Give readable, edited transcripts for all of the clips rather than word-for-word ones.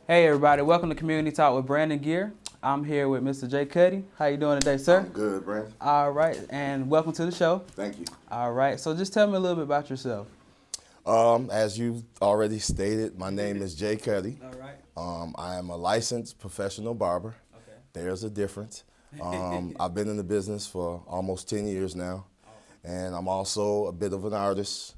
Hey everybody, welcome to Community Talk with Brandon Geer. I'm here with Mr. J. Kutti. How you doing today, sir? I'm good, Brandon. All right, and welcome to the show. Thank you. All right, so just tell me a little bit about yourself. As you already stated, my name is J. Kutti. All right. I am a licensed professional barber. Okay. There's a difference. I've been in the business for almost 10 years now, and I'm also a bit of an artist.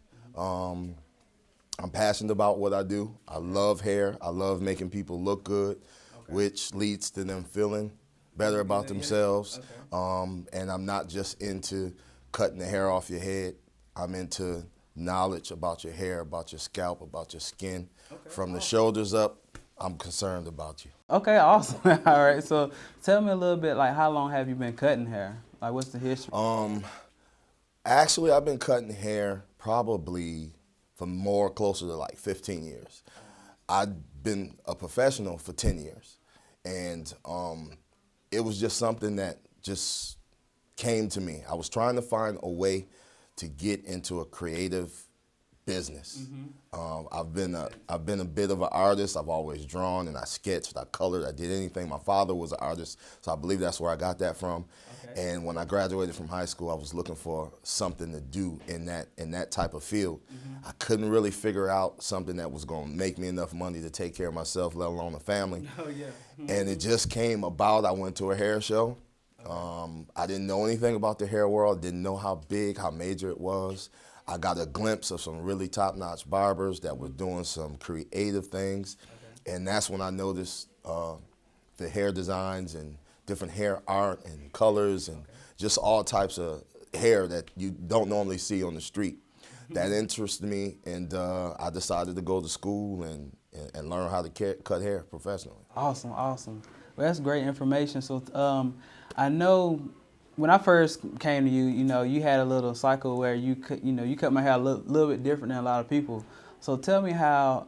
I'm passionate about what I do. I love hair. I love making people look good, which leads to them feeling better about themselves. And I'm not just into cutting the hair off your head. I'm into knowledge about your hair, about your scalp, about your skin. From the shoulders up, I'm concerned about you. Okay, awesome. All right, so tell me a little bit, like how long have you been cutting hair? Like what's the history? Actually, I've been cutting hair probably for more closer to like 15 years. I've been a professional for 10 years. And it was just something that just came to me. I was trying to find a way to get into a creative business. I've been a bit of an artist. I've always drawn and I sketched, I colored, I did anything. My father was an artist, so I believe that's where I got that from. And when I graduated from high school, I was looking for something to do in that type of field. I couldn't really figure out something that was going to make me enough money to take care of myself, let alone a family. And it just came about. I went to a hair show. I didn't know anything about the hair world, didn't know how big, how major it was. I got a glimpse of some really top-notch barbers that were doing some creative things. And that's when I noticed the hair designs and different hair art and colors and just all types of hair that you don't normally see on the street. That interested me, and I decided to go to school and learn how to cut hair professionally. Awesome, awesome. Well, that's great information. So I know when I first came to you, you had a little cycle where you cut my hair a little bit different than a lot of people. So tell me how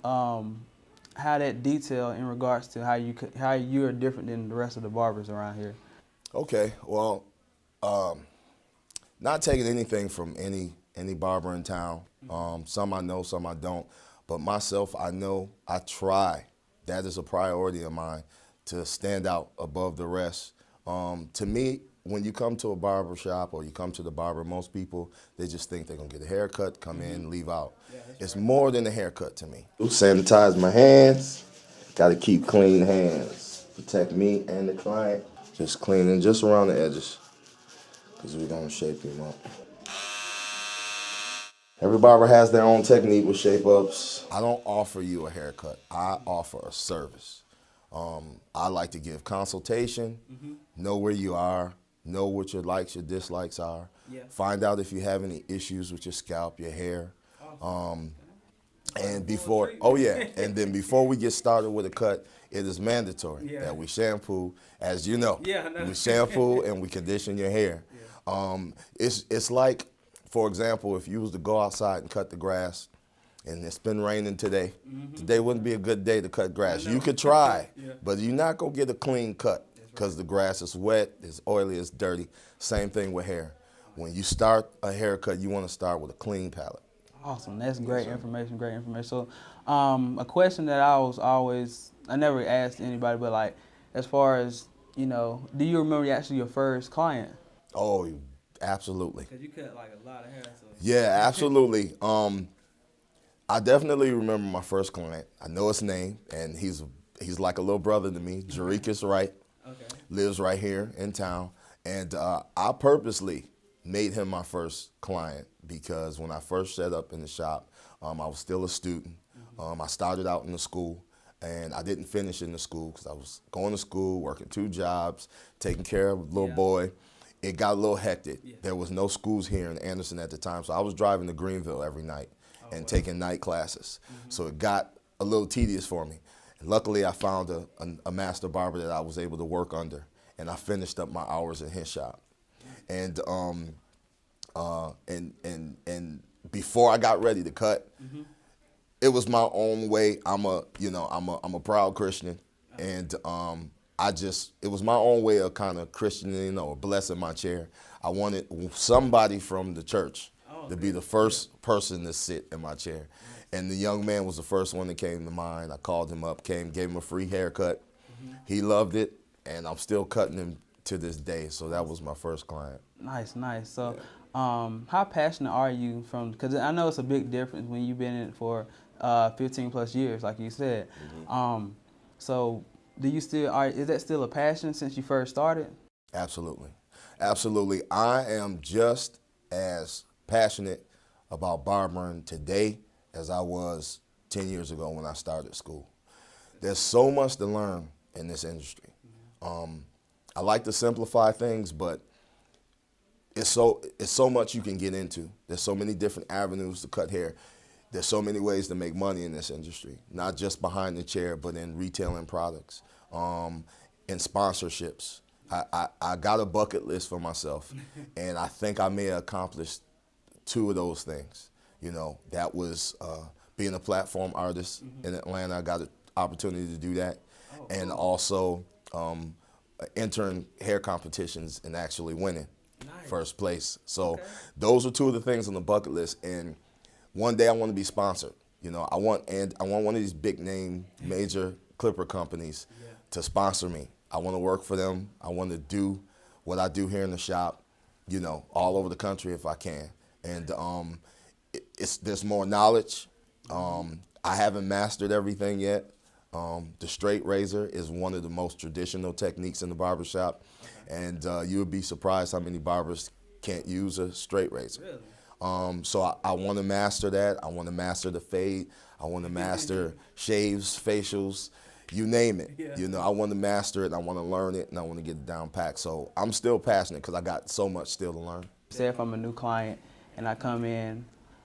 that detail in regards to how you are different than the rest of the barbers around here. Okay, well, not taking anything from any barber in town. Some I know, some I don't. But myself, I know I try. That is a priority of mine, to stand out above the rest. To me, when you come to a barber shop or you come to the barber, most people, they just think they're going to get a haircut, come in, leave out. It's more than a haircut to me. Sanitize my hands. Got to keep clean hands. Protect me and the client. Just cleaning just around the edges, because we're going to shape him up. Every barber has their own technique with shape-ups. I don't offer you a haircut. I offer a service. I like to give consultation, know where you are, know what your likes, your dislikes are, find out if you have any issues with your scalp, your hair. And then before we get started with a cut, it is mandatory that we shampoo, as you know. We shampoo and we condition your hair. It's like, for example, if you was to go outside and cut the grass, and it's been raining today, today wouldn't be a good day to cut grass. You could try, but you're not going to get a clean cut because the grass is wet, it's oily, it's dirty. Same thing with hair. When you start a haircut, you want to start with a clean palette. Awesome. That's great information, great information. So a question that I never asked anybody, but like, as far as, do you remember actually your first client? Oh, absolutely. Because you cut like a lot of hair. So. Yeah, absolutely. I definitely remember my first client. I know his name, and he's like a little brother to me. Jarikis Wright, lives right here in town. And I purposely made him my first client because when I first set up in the shop, I was still a student. I started out in the school, and I didn't finish in the school because I was going to school, working 2 jobs, taking care of a little boy. It got a little hectic. There was no schools here in Anderson at the time, so I was driving to Greenville every night and taking night classes. So it got a little tedious for me. And luckily, I found a master barber that I was able to work under, and I finished up my hours in his shop. And before I got ready to cut, it was my own way. I'm a proud Christian, and it was my own way of kind of Christianing or blessing my chair. I wanted somebody from the church to be the first person to sit in my chair. And the young man was the first one that came to mind. I called him up, gave him a free haircut. He loved it, and I'm still cutting him to this day. So that was my first client. Nice, nice. So, how passionate are you from? Because I know it's a big difference when you've been in it for 15 plus years, like you said. So, do you still is that still a passion since you first started? Absolutely, absolutely. I am just as passionate about barbering today as I was 10 years ago when I started school. There's so much to learn in this industry. I like to simplify things, but it's so much you can get into. There's so many different avenues to cut hair. There's so many ways to make money in this industry, not just behind the chair, but in retailing products, in sponsorships. I got a bucket list for myself, and I think I may have accomplished 2 of those things. You know, that was being a platform artist in Atlanta. I got an opportunity to do that, and also entering hair competitions and actually winning first place. So those are 2 of the things on the bucket list. And one day I want to be sponsored. You know, I want one of these big name major clipper companies to sponsor me. I want to work for them. I want to do what I do here in the shop, you know, all over the country if I can. And there's more knowledge. I haven't mastered everything yet. The straight razor is one of the most traditional techniques in the barbershop, and you would be surprised how many barbers can't use a straight razor. Really? So I want to master that. I want to master the fade. I want to master shaves, facials, you name it. You know, I want to master it. I want to learn it, and I want to get it down packed. So I'm still passionate because I got so much still to learn. Say if I'm a new client and I come in,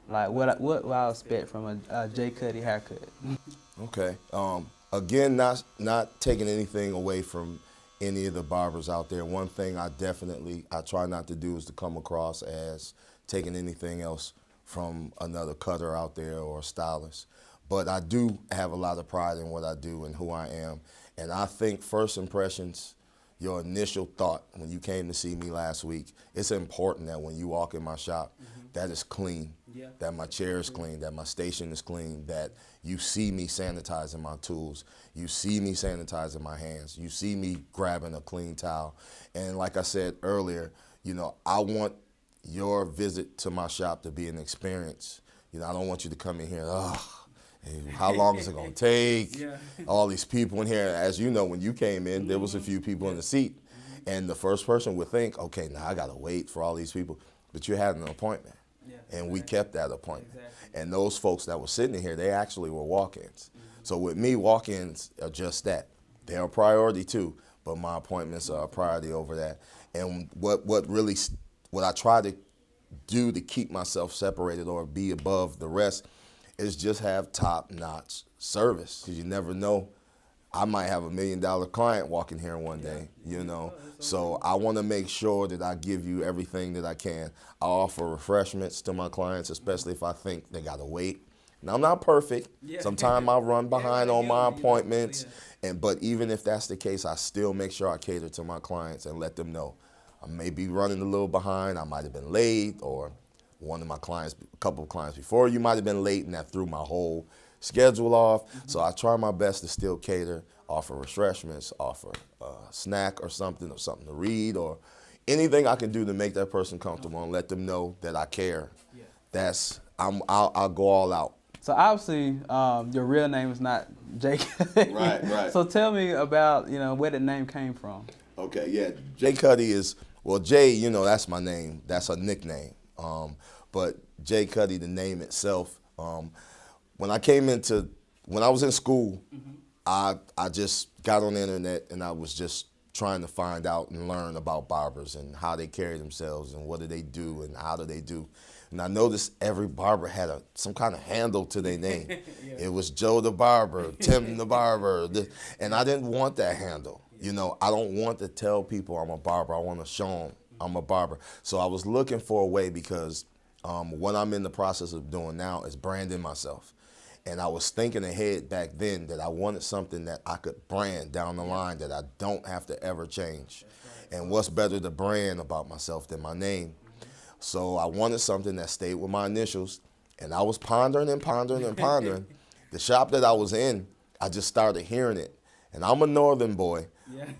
like what will I expect from a J Kutti haircut? Okay. Again, not taking anything away from any of the barbers out there. One thing I try not to do is to come across as taking anything else from another cutter out there or stylist. But I do have a lot of pride in what I do and who I am. And I think first impressions, your initial thought when you came to see me last week, it's important that when you walk in my shop, that it's clean, that my chair is clean, that my station is clean, that you see me sanitizing my tools, you see me sanitizing my hands, you see me grabbing a clean towel. And like I said earlier, you know, I want your visit to my shop to be an experience. You know, I don't want you to come in here, how long is it going to take? All these people in here. As you know, when you came in, there was a few people in the seat. And the first person would think, okay, now I got to wait for all these people. But you had an appointment. And we kept that appointment. And those folks that were sitting in here, they actually were walk-ins. So with me, walk-ins are just that. They're a priority too, but my appointments are a priority over that. And what I try to do to keep myself separated or be above the rest is just have top-notch service. Because you never know, I might have $1 million client walking here one day, you know. So I want to make sure that I give you everything that I can. I offer refreshments to my clients, especially if I think they got to wait. Now, I'm not perfect. Sometimes I run behind on my appointments. But even if that's the case, I still make sure I cater to my clients and let them know. I may be running a little behind. I might have been late, or one of my clients, a couple of clients before you might have been late, and that threw my whole schedule off. So I try my best to still cater, offer refreshments, offer a snack or something to read, or anything I can do to make that person comfortable and let them know that I care. I'll go all out. So obviously, your real name is not J Kutti. Right. So tell me about, you know, where the name came from. Okay, yeah. J Kutti is, well, Jay, you know, that's my name. That's a nickname. But J Kutti, the name itself, when I was in school, I just got on the internet and I was just trying to find out and learn about barbers and how they carry themselves and what do they do and how do they do. And I noticed every barber had some kind of handle to their name. It was Joe the Barber, Tim the Barber, and I didn't want that handle. You know, I don't want to tell people I'm a barber. I want to show them I'm a barber. So I was looking for a way because what I'm in the process of doing now is branding myself. And I was thinking ahead back then that I wanted something that I could brand down the line that I don't have to ever change. And what's better to brand about myself than my name? So I wanted something that stayed with my initials, and I was pondering and pondering and pondering. The shop that I was in, I just started hearing it. And I'm a northern boy,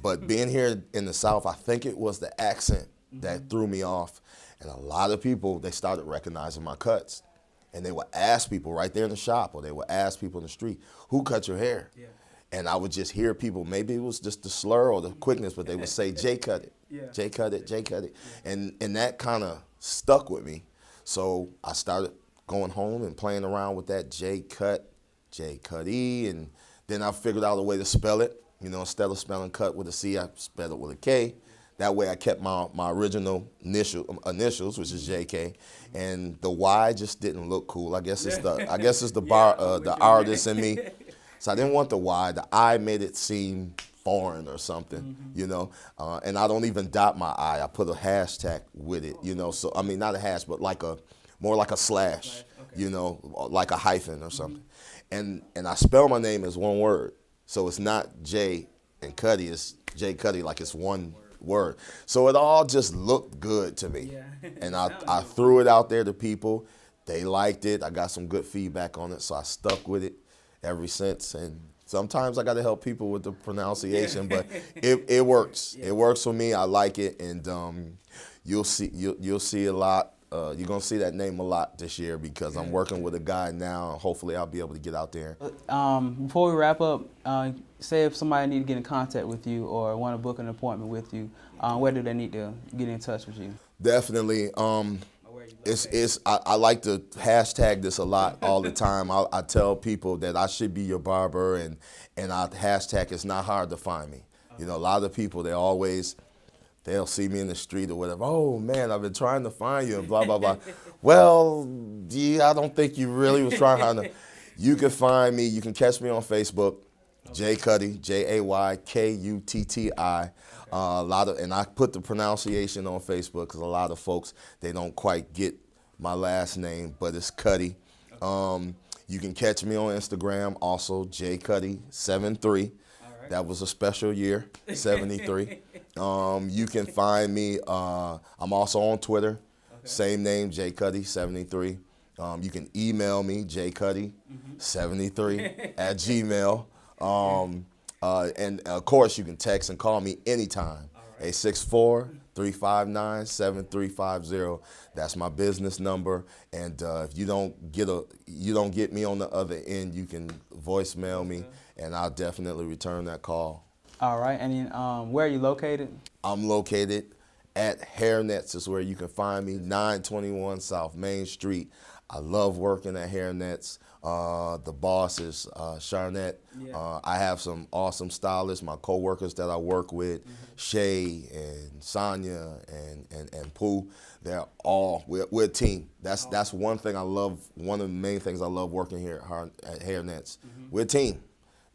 but being here in the South, I think it was the accent that threw me off. And a lot of people, they started recognizing my cuts. And they would ask people right there in the shop, or they would ask people in the street, who cut your hair? Yeah. And I would just hear people, maybe it was just the slur or the quickness, but they would say, Jay cut it, Jay cut it, Jay cut it. Yeah. And that kind of stuck with me. So I started going home and playing around with that Jay cut, Jay Kutti, and then I figured out a way to spell it. You know, instead of spelling cut with a C, I spelled it with a K. That way I kept my original initials, which is JK, and the Y just didn't look cool. I guess it's the artist in me. So I didn't want the Y. The I made it seem foreign or something, you know. And I don't even dot my I. I put a hashtag with it, you know. So I mean, not a hash, but more like a slash, you know, like a hyphen or something. And I spell my name as one word, so it's not Jay and Kutti. It's Jay Kutti, like it's one word. So it all just looked good to me. Yeah. And I threw it out there to people. They liked it. I got some good feedback on it, so I stuck with it ever since. And sometimes I got to help people with the pronunciation, but it works. Yeah. It works for me. I like it, and you'll see a lot. You're going to see that name a lot this year because I'm working with a guy now. Hopefully I'll be able to get out there. Before we wrap up, say if somebody need to get in contact with you or want to book an appointment with you, where do they need to get in touch with you? Definitely. I like to hashtag this a lot all the time. I tell people that I should be your barber, and I hashtag it's not hard to find me. You know, a lot of people, they'll see me in the street or whatever. Oh, man, I've been trying to find you and blah, blah, blah. Well, I don't think you really was trying hard enough. You can find me. You can catch me on Facebook, Jay Kutti, Jaykutti. And I put the pronunciation on Facebook because a lot of folks, they don't quite get my last name, but it's Kutti. You can catch me on Instagram, also Jaykutti73. That was a special year, 73. You can find me, I'm also on Twitter, same name, Jaykutti73. You can email me, jkutti73 at Gmail. And of course, you can text and call me anytime, 864-359-7350. That's my business number. And if you don't get me on the other end, you can voicemail me, and I'll definitely return that call. All right. And then, where are you located? I'm located at Hairnets is where you can find me, 921 South Main Street. I love working at Hairnets. The boss is Charnette. Yeah. I have some awesome stylists, my coworkers that I work with, Shay and Sonia and Pooh. We're a team. That's one thing I love. One of the main things I love working here at Hairnets. We're a team.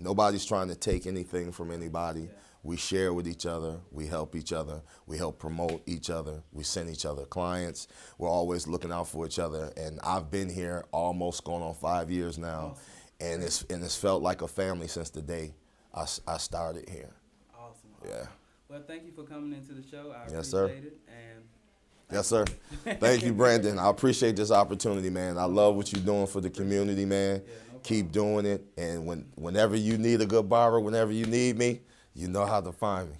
Nobody's trying to take anything from anybody. Yeah. We share with each other. We help each other. We help promote each other. We send each other clients. We're always looking out for each other. And I've been here almost going on 5 years now, and it's felt like a family since the day I started here. Awesome. Yeah. Well, thank you for coming into the show. I appreciate it. And yes, sir. Thank you, Brandon. I appreciate this opportunity, man. I love what you're doing for the community, man. Yeah, no Keep doing it. And whenever you need a good barber, whenever you need me, you know how to find me.